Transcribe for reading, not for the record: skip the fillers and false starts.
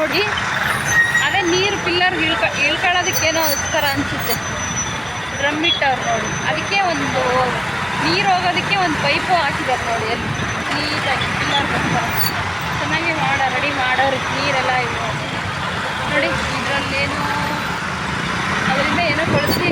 ನೋಡಿ. ಅದೇ ನೀರು ಪಿಲ್ಲರ್ ಇಳ್ಕೊಳ್ಳೋದಕ್ಕೇನೋ ಥರ ಅನಿಸುತ್ತೆ. ಡ್ರಮ್ ಇಟ್ಟವ್ರು ನೋಡಿ, ಅದಕ್ಕೆ ಒಂದು ನೀರು ಹೋಗೋದಕ್ಕೆ ಒಂದು ಪೈಪು ಹಾಕಿದ್ದಾರೆ ನೋಡಿ. ಅಲ್ಲಿ ನೀಟಾಗಿ ಪಿಲ್ಲರ್ಗೋಸ್ಕರ ಚೆನ್ನಾಗಿ ರೆಡಿ ಮಾಡೋರು. ನೀರೆಲ್ಲ ಇವು ನೋಡಿ, ಇದರಲ್ಲೇನೋ ಅದರಿಂದ ಏನೋ ಕೊಳಿಸಿ